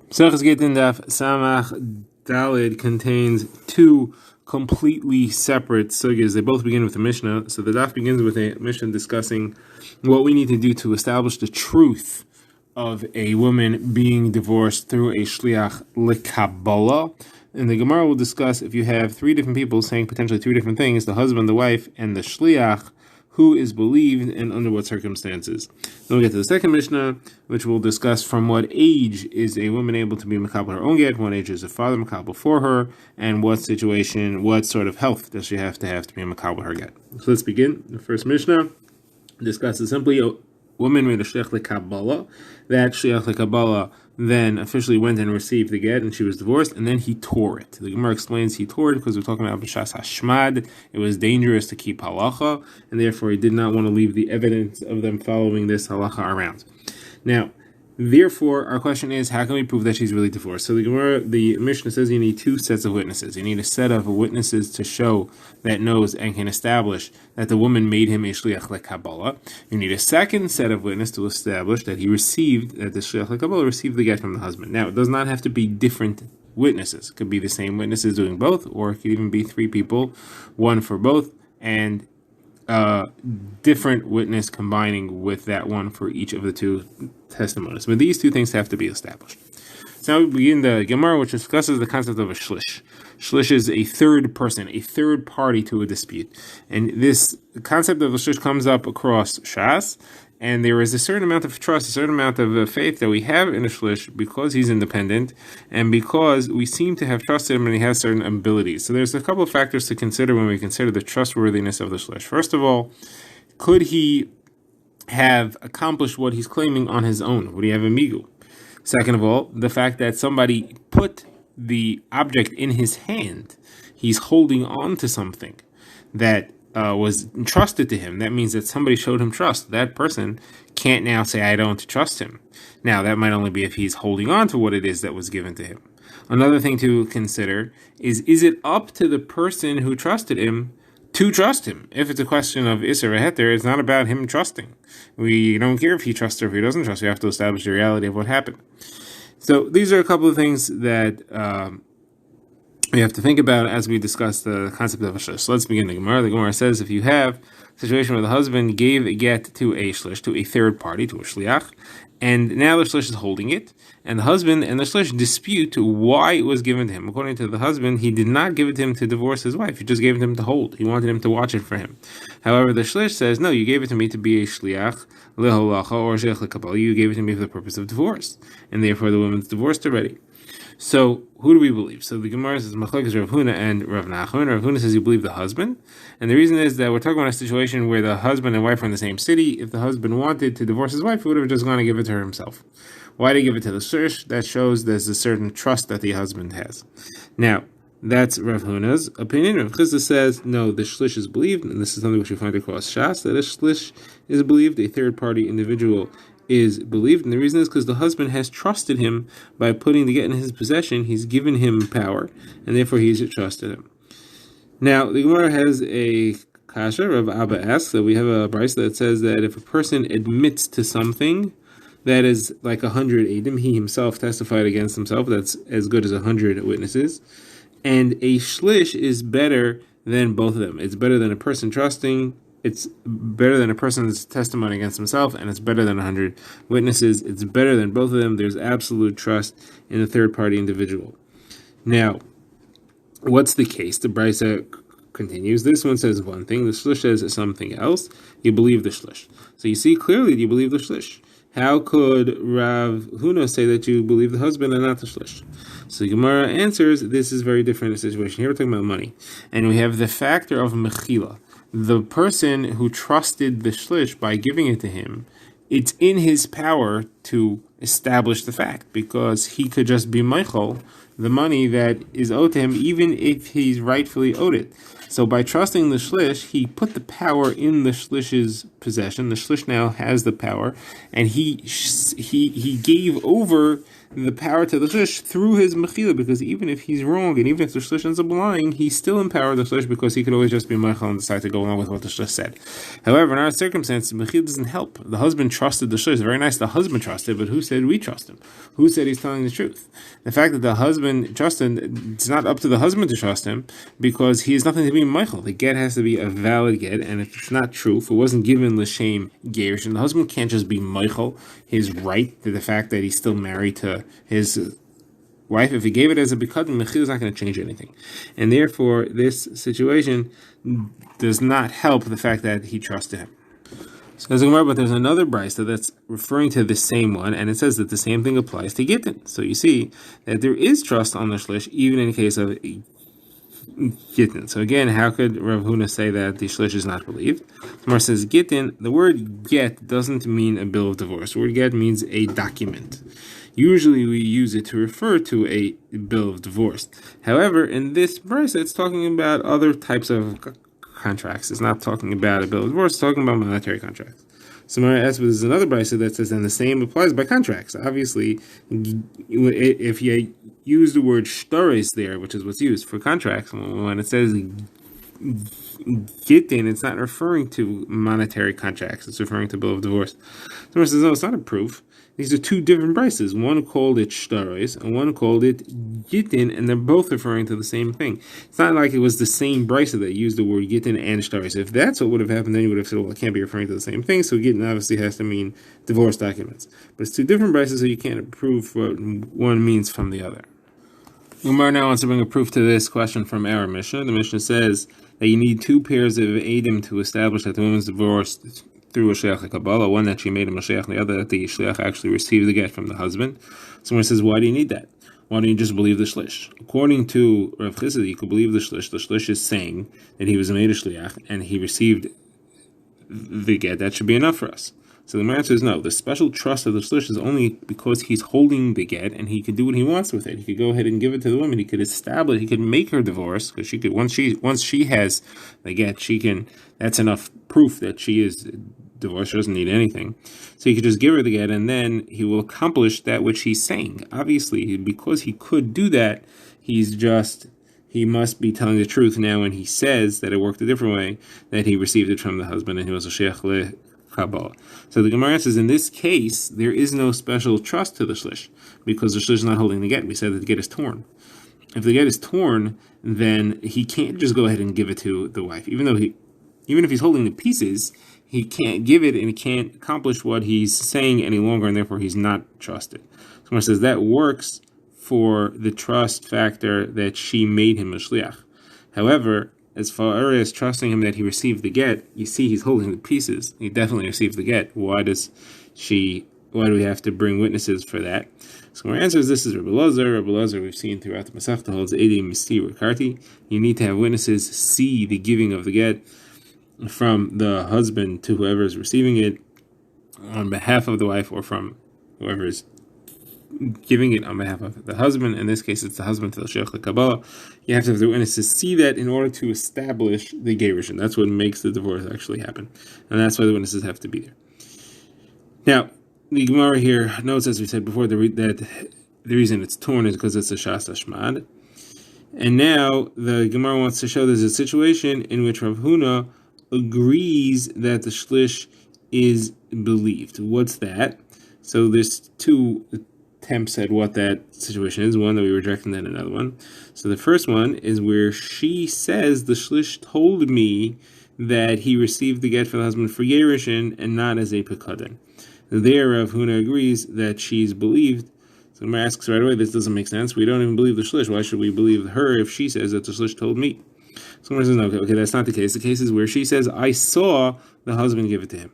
Gittin Daf Samach Dalid contains two completely separate sugyas. They both begin with a Mishnah. So the Daf begins with a Mishnah discussing what we need to do to establish the truth of a woman being divorced through a shliach lekabbalah. And the Gemara will discuss if you have three different people saying potentially three different things, the husband, the wife, and the shliach, who is believed and under what circumstances. Then we'll get to the second Mishnah, which will discuss from what age is a woman able to be makabel her own get, what age is a father makabel for her, and what situation, what sort of health does she have to be makabel her get. So let's begin. The first Mishnah discusses simply a woman made a shliach lekabbalah. That shliach lekabbalah then officially went and received the get, and she was divorced, and then he tore it. The Gemara explains he tore it because we're talking about b'shas hashmad. It was dangerous to keep halacha, and therefore he did not want to leave the evidence of them following this halacha around. Now, therefore, our question is, how can we prove that she's really divorced? So the Mishnah says you need two sets of witnesses. You need a set of witnesses to show that knows and can establish that the woman made him a shliach lekabbalah. You need a second set of witnesses to establish that he received, that the shliach lekabbalah received the get from the husband. Now, it does not have to be different witnesses. It could be the same witnesses doing both, or it could even be three people, one for both, and different witness combining with that one for each of the two testimonies. But these two things have to be established. So now we begin the Gemara, which discusses the concept of a shlish. Shlish is a third person, a third party to a dispute. And this concept of a shlish comes up across Shas, and there is a certain amount of trust, a certain amount of faith that we have in a shlish because he's independent and because we seem to have trusted him and he has certain abilities. So there's a couple of factors to consider when we consider the trustworthiness of the shlish. First of all, could he have accomplished what he's claiming on his own? Would he have a migu? Second of all, the fact that somebody put the object in his hand, he's holding on to something that was entrusted to him. That means that somebody showed him trust. That person can't now say, I don't trust him. Now, that might only be if he's holding on to what it is that was given to him. Another thing to consider is it up to the person who trusted him to trust him? If it's a question of Isser or Heter, it's not about him trusting. We don't care if he trusts or if he doesn't trust. We have to establish the reality of what happened. So these are a couple of things that we have to think about as we discuss the concept of a shlish. So let's begin the Gemara. The Gemara says if you have a situation where the husband gave a get to a shlish, to a third party, to a shliach, and now the shlish is holding it, and the husband and the shlish dispute why it was given to him. According to the husband, he did not give it to him to divorce his wife. He just gave it to him to hold. He wanted him to watch it for him. However, the shlish says, no, you gave it to me to be a shliach, leholacha, or shliach lekabbalah. You gave it to me for the purpose of divorce, and therefore the woman's divorced already. So, who do we believe? So the Gemara says Machlokes Rav Huna and Rav Nachman. Rav Huna says you believe the husband, and the reason is that we're talking about a situation where the husband and wife are in the same city. If the husband wanted to divorce his wife, he would have just gone to give it to her himself. Why did he give it to the shlish? That shows there's a certain trust that the husband has. Now, that's Rav Huna's opinion. Rav Chisda says, no, the shlish is believed, and this is something which we find across Shas, that a shlish is believed, a third-party individual is believed, and the reason is because the husband has trusted him by putting the get in his possession. He's given him power, and therefore he's trusted him. Now, the Gemara has a kasha. Rav Abba asks that we have a brayso that says that if a person admits to something that is like 100 edim, he himself testified against himself, that's as good as 100 witnesses, and a shlish is better than both of them. It's better than a person trusting. It's better than a person's testimony against himself, and it's better than 100 witnesses. It's better than both of them. There's absolute trust in the third-party individual. Now, what's the case? The brayso continues. This one says one thing. The shlish says something else. You believe the shlish. So you see clearly you believe the shlish. How could Rav Huna say that you believe the husband and not the shlish? So the Gemara answers, this is very different a situation. Here we're talking about money. And we have the factor of mechila. The person who trusted the shlish by giving it to him, it's in his power to establish the fact because he could just be meichel the money that is owed to him even if he's rightfully owed it. So by trusting the shlish, he put the power in the shlish's possession. The shlish now has the power, and he gave over the power to the shlish through his mechila, because even if he's wrong and even if the shlish ends up lying, he's still empowered the shlish because he could always just be meichel and decide to go along with what the shlish said. However, in our circumstances, mechila doesn't help. The husband trusted the shlish. Very nice, the husband trusted, but who said we trust him? Who said he's telling the truth? The fact that the husband trusted, it's not up to the husband to trust him because he has nothing to be meichel. The get has to be a valid get, and if it's not true, if it wasn't given l'shem gerish, and the husband can't just be meichel his right to the fact that he's still married to his wife. If he gave it as a bikadon, mechila is not going to change anything, and therefore this situation does not help the fact that he trusted him. So but there's another brisa that's referring to the same one, and it says that the same thing applies to Gittin. So you see that there is trust on the shlish, even in the case of Gittin. So again, how could Rav Huna say that the shlish is not believed? Mar says Gittin, the word get doesn't mean a bill of divorce. The word get means a document. Usually we use it to refer to a bill of divorce. However, in this brisa, it's talking about other types of contracts. It's not talking about a bill of divorce, it's talking about monetary contracts. So there's another brisa that says, and the same applies by contracts. Obviously, if you use the word shtaris there, which is what's used for contracts, when it says Gittin, it's not referring to monetary contracts, it's referring to bill of divorce. So says, no, it's not a proof. These are two different brises. One called it shtaris, and one called it Gittin, and they're both referring to the same thing. It's not like it was the same brisa that used the word Gittin and shtaris. If that's what would have happened, then you would have said, well, it can't be referring to the same thing, so Gittin obviously has to mean divorce documents. But it's two different brises, so you can't prove what one means from the other. Umar now wants to bring a proof to this question from our Mishnah. The Mishnah says that you need two pairs of Eidim to establish that the woman's divorced through a shliach Kabbalah, one that she made a Mashiach, and the other that the shliach actually received the get from the husband. Someone says, why do you need that? Why don't you just believe the shlish? According to Rav Chizd, you could believe the shlish. The shlish is saying that he was made a shliach and he received the get. That should be enough for us. So the answer is no. The special trust of the shlish is only because he's holding the get and he could do what he wants with it. He could go ahead and give it to the woman. He could establish. He could make her divorce because she could once she has the get, she can. That's enough proof that she is divorced. She doesn't need anything. So he could just give her the get, and then he will accomplish that which he's saying. Obviously, because he could do that, he must be telling the truth now when he says that it worked a different way, that he received it from the husband and he was a sheikh le Kabbalah. So the Gemara says, in this case, there is no special trust to the shlish, because the shlish is not holding the get. We said that the get is torn. If the get is torn, then he can't just go ahead and give it to the wife. Even if he's holding the pieces, he can't give it and he can't accomplish what he's saying any longer, and therefore he's not trusted. So Gemara says that works for the trust factor that she made him a shliach. However, as far as trusting him that he received the get, you see he's holding the pieces. He definitely received the get. Why do we have to bring witnesses for that? So my answer is, this is Rabbi Lazar. Rabbi Lazar, we've seen throughout the Masechta, holds Edi Misti Karti. You need to have witnesses see the giving of the get from the husband to whoever is receiving it on behalf of the wife, or from whoever is giving it on behalf of the husband. In this case, it's the husband to the Sheikh Kabbalah. You have to have the witnesses see that in order to establish the gerushin. That's what makes the divorce actually happen, and that's why the witnesses have to be there. Now, the Gemara here notes, as we said before, that the reason it's torn is because it's a shas hashmad. And now the Gemara wants to show there's a situation in which Rav Huna agrees that the shlish is believed. What's that? So there's two attempts at what that situation is. One that we reject, and then another one. So the first one is where she says the shlish told me that he received the get from the husband for gerushin and not as a pekadon. There, Rav Huna agrees that she's believed. So I'm going to ask right away, this doesn't make sense. We don't even believe the shlish. Why should we believe her if she says that the shlish told me? Someone says, no, okay, that's not the case. The case is where she says, I saw the husband give it to him.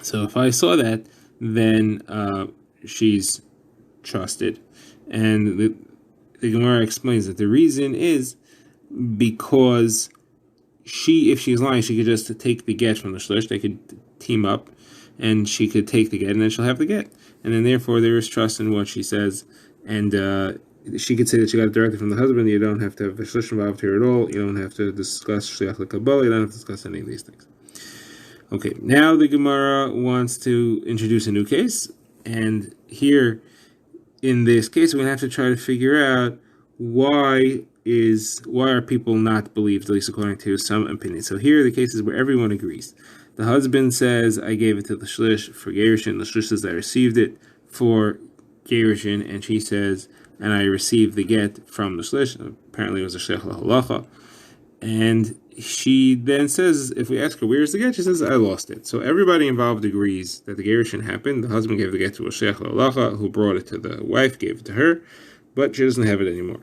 So if I saw that, then she's trusted. And the Gemara explains that the reason is because if she's lying, she could just take the get from the shlish. They could team up, and she could take the get, and then she'll have the get. And then therefore there is trust in what she says, and she could say that she got it directly from the husband. You don't have to have a shlish involved here at all. You don't have to discuss shliach l'kabbalah. You don't have to discuss any of these things. Okay, now the Gemara wants to introduce a new case, and here in this case, we're going to have to try to figure out why are people not believed, at least according to some opinions. So here are the cases where everyone agrees. The husband says, I gave it to the shlish for gerushin. The shlish says, I received it for gerushin. And she says, and I received the get from the shlish. Apparently it was a shliach lahalacha. And she then says, if we ask her, where's the get? She says, I lost it. So everybody involved agrees that the gerushin happened. The husband gave the get to a shliach lahalacha, who brought it to the wife, gave it to her, but she doesn't have it anymore.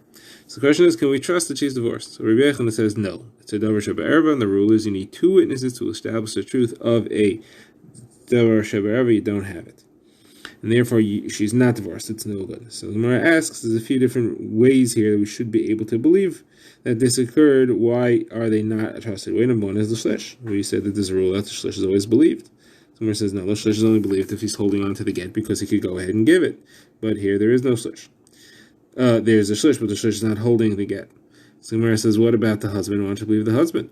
So the question is, can we trust that she's divorced? So Rabbi Yechon says no. It's a davar shebe'erba, and the rule is you need two witnesses to establish the truth of a davar shebe'erba. You don't have it, and therefore she's not divorced. It's no good. So the Gemara asks, there's a few different ways here that we should be able to believe that this occurred. Why are they not trusted? Way number one is the shlish. We said that there's a rule that the shlish is always believed. So Gemara says no, the shlish is only believed if he's holding on to the get because he could go ahead and give it. But here there is no shlish. There's a shlish, but the shlish is not holding the get. So Gemara says, what about the husband? Why don't you believe the husband?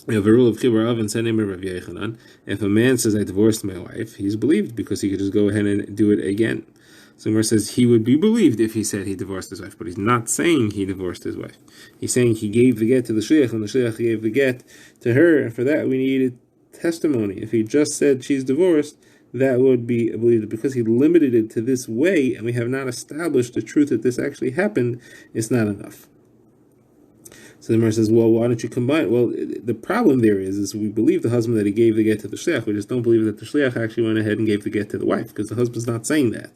We have a rule of chibur av and sending Rav Yechanan. If a man says, I divorced my wife, he's believed because he could just go ahead and do it again. So Gemara says he would be believed if he said he divorced his wife, but he's not saying he divorced his wife. He's saying he gave the get to the shliach, and the shliach gave the get to her, and for that we needed testimony. If he just said she's divorced, that would be believed. Because he limited it to this way, and we have not established the truth that this actually happened, it's not enough. So the Gemara says, well, why don't you combine? Well, the problem there is we believe the husband that he gave the get to the shliach. We just don't believe that the shliach actually went ahead and gave the get to the wife, because the husband's not saying that.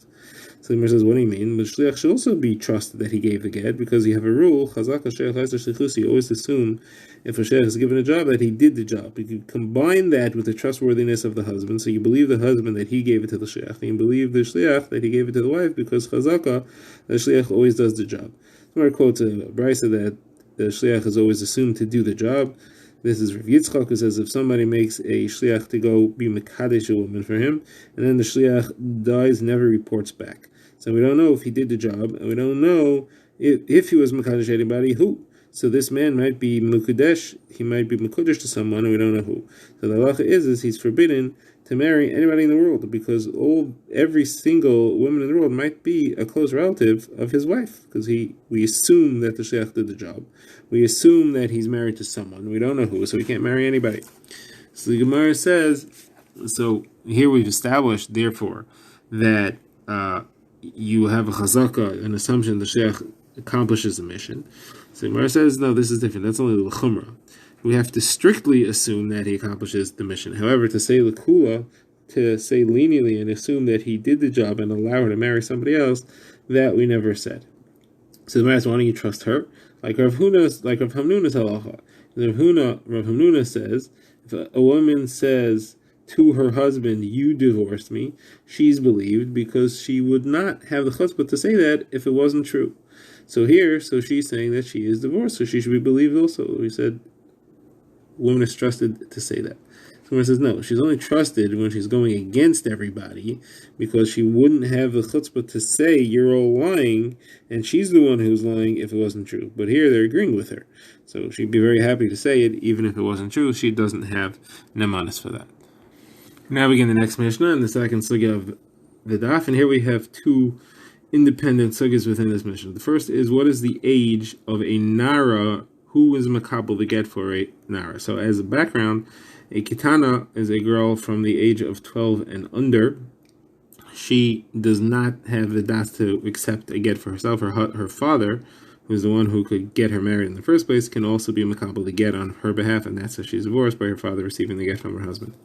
So the Gemara says, what do you mean? The shliach should also be trusted that he gave the get, because you have a rule, you always assume if a shliach is given a job that he did the job. You can combine that with the trustworthiness of the husband, so you believe the husband that he gave it to the shliach, and you believe the shliach that he gave it to the wife, because chazaka, the shliach always does the job. The Gemara quotes a brisa that the shliach is always assumed to do the job. This is Rav Yitzchak, who says if somebody makes a shliach to go be mekadesh a woman for him, and then the shliach dies, never reports back. So we don't know if he did the job, and we don't know if he was mekadesh anybody, who. So this man might be mekudesh, he might be mekudesh to someone, and we don't know who. So the halacha is he's forbidden to marry anybody in the world, because every single woman in the world might be a close relative of his wife, because we assume that the shliach did the job. We assume that he's married to someone. We don't know who, so we can't marry anybody. So the Gemara says, so here we've established, therefore, that you have a chazaka, an assumption the shliach accomplishes the mission. So the Gemara says, no, this is different. That's only the l'chumra. We have to strictly assume that he accomplishes the mission. However, to say l'kula, to say leniently and assume that he did the job and allow her to marry somebody else, that we never said. So the Gemara says, why don't you trust her? Like Rav Hamnuna's halacha. Rav Hamnuna says, if a woman says to her husband, you divorced me, she's believed because she would not have the chutzpah to say that if it wasn't true. So she's saying that she is divorced, so she should be believed also. We said, woman is trusted to say that. Someone says no, she's only trusted when she's going against everybody, because she wouldn't have the chutzpah to say you're all lying, and she's the one who's lying if it wasn't true. But here they're agreeing with her, so she'd be very happy to say it even if it wasn't true. She doesn't have nemanis for that. Now we begin the next Mishnah and the second sugya of the daf, and here we have two independent sugyas within this Mishnah. The first is, what is the age of a nara who is makabel the get for a nara? So as a background, a kitana is a girl from the age of 12 and under. She does not have the das to accept a get for herself. Her father, who is the one who could get her married in the first place, can also be makabel the get on her behalf, and that's if she's divorced by her father receiving the get from her husband.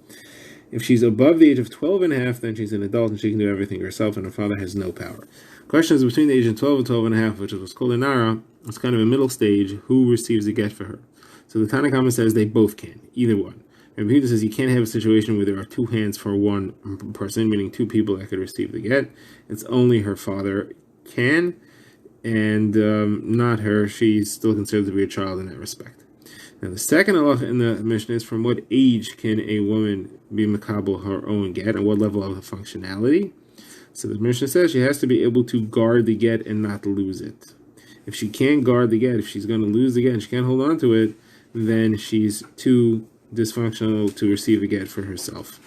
If she's above the age of 12 and a half, then she's an adult and she can do everything herself, and her father has no power. Question is between the age of 12 and 12 and a half, which is what's called a nara. It's kind of a middle stage. Who receives a get for her? So the Tanna Kama says they both can, either one. And Yehuda says you can't have a situation where there are two hands for one person, meaning two people that could receive the get. It's only her father can, and not her. She's still considered to be a child in that respect. Now the second halacha in the Mishnah is, from what age can a woman be makabel her own get, and what level of functionality? So the Mishnah says she has to be able to guard the get and not lose it. If she can't guard the get, if she's going to lose the get and she can't hold on to it, then she's too dysfunctional to receive the get for herself.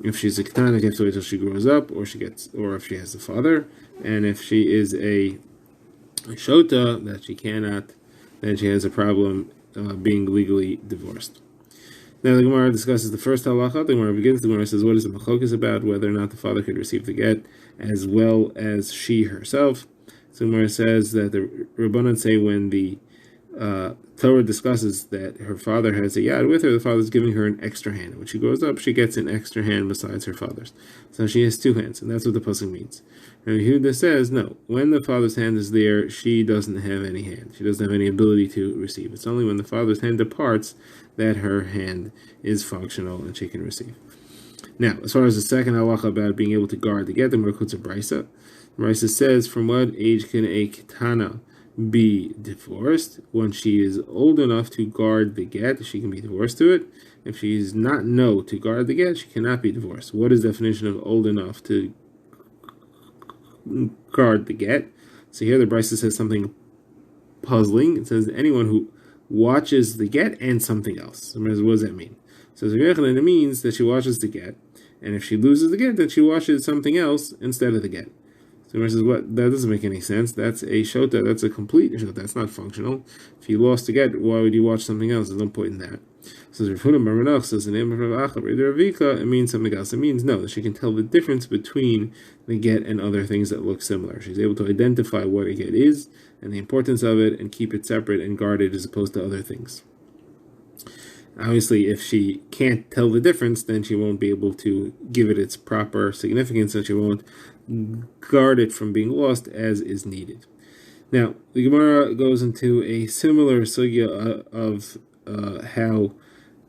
If she's a ketana, she has to wait till she grows up, or if she has a father. and if she is a shota that she cannot, then she has a problem being legally divorced. Now the Gemara discusses the first halacha. The Gemara begins. The Gemara says, "What is the machlokas about? Whether or not the father could receive the get, as well as she herself." So the Gemara says that the Rabbanan say when the Torah discusses that her father has a yad with her, the father's giving her an extra hand. When she grows up, she gets an extra hand besides her father's. So she has two hands, and that's what the pasuk means. And Yehuda says, no, when the father's hand is there, she doesn't have any hand. She doesn't have any ability to receive. It's only when the father's hand departs that her hand is functional and she can receive. Now, as far as the second halacha about being able to guard the get, the Gemara quotes a brisa. The brisa says, from what age can a ketana be divorced? When she is old enough to guard the get, she can be divorced to it. If she is not know to guard the get, she cannot be divorced. What is the definition of old enough to guard the get? So here the brisa says something puzzling. It says anyone who watches the get and something else. So what does that mean? So it means that she watches the get, and if she loses the get, then she watches something else instead of the get. So the says, what? That doesn't make any sense. That's a shota. That's a complete shota. That's not functional. If you lost the get, why would you watch something else? There's no point in that. So Rav Huna bar Menach says the name of Rav Acha Ravika, it means something else. It means no, that she can tell the difference between the get and other things that look similar. She's able to identify what a get is and the importance of it and keep it separate and guard it as opposed to other things. Obviously, if she can't tell the difference, then she won't be able to give it its proper significance, and she won't guard it from being lost as is needed. Now, the Gemara goes into a similar sugya of how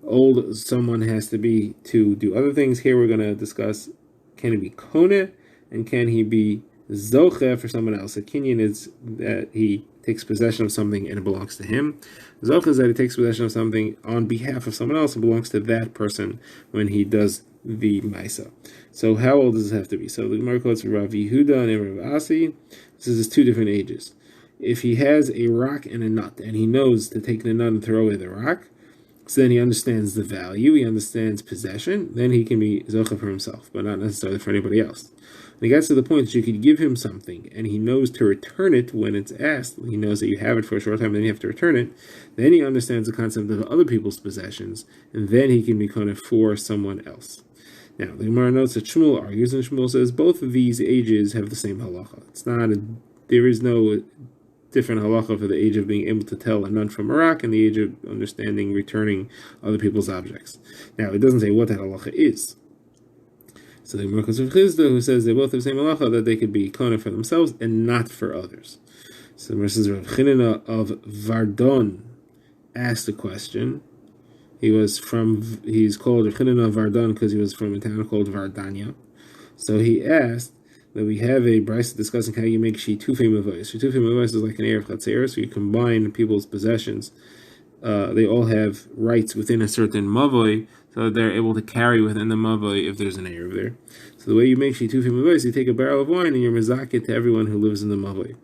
old someone has to be to do other things. Here we're going to discuss, can he be koneh and can he be zoche for someone else? A kinyan is that he takes possession of something and it belongs to him. Zoche is that he takes possession of something on behalf of someone else and belongs to that person when he does the maisa. So how old does it have to be? So the Gemara quotes Rav Yehuda and Rav Asi. This is two different ages. If he has a rock and a nut and he knows to take the nut and throw away the rock, so then he understands the value, he understands possession, then he can be zocha for himself, but not necessarily for anybody else. And he gets to the point that you could give him something and he knows to return it when it's asked. He knows that you have it for a short time and then you have to return it. Then he understands the concept of other people's possessions, and then he can be koneh for someone else. Now, the Gemara notes that Shmuel argues, and Shmuel says both of these ages have the same halacha. There is no different halacha for the age of being able to tell a nun from a rock and the age of understanding returning other people's objects. Now, it doesn't say what that halacha is. So the Gemara quotes Rav Chizda, who says they both have the same halacha, that they could be koneh for themselves and not for others. So the Gemara says Rav Chinina of Vardon asked a question. He's called Rav Chinina of Vardon because he was from a town called Vardanya. So he asked that we have a brisa discussing how you make shitufei mavos. Shitufei mavos is like an erev chatzer, so you combine people's possessions. They all have rights within a certain mavoi, so that they're able to carry within the mavoi if there's an erev there. So the way you make shitufei mavos, you take a barrel of wine and you're mezakit to everyone who lives in the mavoi.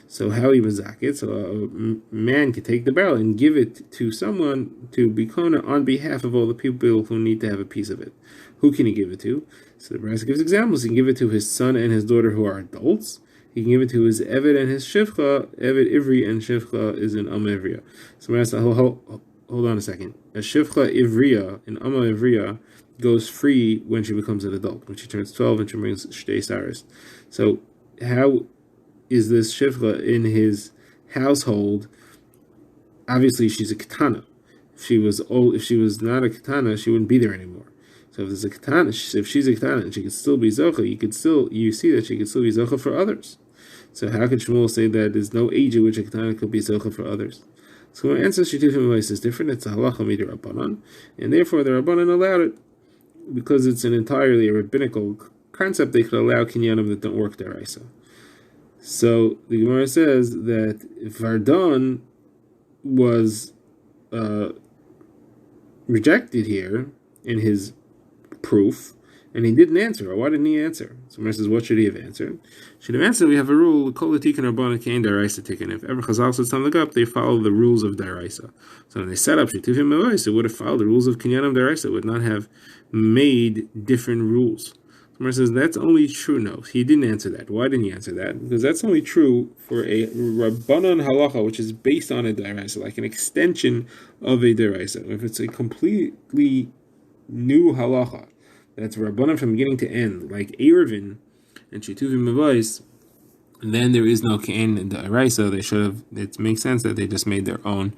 So how you mezakit? So a man can take the barrel and give it to someone to be koneh on behalf of all the people who need to have a piece of it. Who can he give it to? So the Brisa gives examples. He can give it to his son and his daughter who are adults. He can give it to his Eved and his Shivcha. Eved Ivri and Shivcha is in Amma Ivriya. So hold on a second. A Shivcha Ivriya in Amma Ivriya goes free when she becomes an adult, when she turns 12 and she brings Shtei Saris. So how is this Shivcha in his household? Obviously she's a Ketana. If she was not a Ketana, she wouldn't be there anymore. So if there's a ketana, if she's a ketana and she could still be zocha, you see that she could still be zocha for others. So how could Shmuel say that there's no age at which a ketana could be zocha for others? So my answer to shitufei is different. It's a halacha midrabanan, and therefore the rabbanan allowed it because it's an entirely a rabbinical concept. They could allow kinyanim that don't work deraisa. So the Gemara says that Vardon was rejected here in his proof, and he didn't answer. Why didn't he answer? So Gemara says, what should he have answered? Should have answered, we have a rule, kol tikkun rabbanan kain daraisa tikkun. If ever Chazal said something up, they follow the rules of daraisa. So when they set up shitufei mavos, it would have followed the rules of kinyanim daraisa. It would not have made different rules. Gemara says that's only true. No, he didn't answer that. Why didn't he answer that? Because that's only true for a Rabbanan halacha, which is based on a deraisa, like an extension of a deraisa. If it's a completely new halacha, that's Rabbanan from beginning to end, like Erevin and Shituvim Mavais, and then there is no K'en in the Eraisa. They should have. It makes sense that they just made their own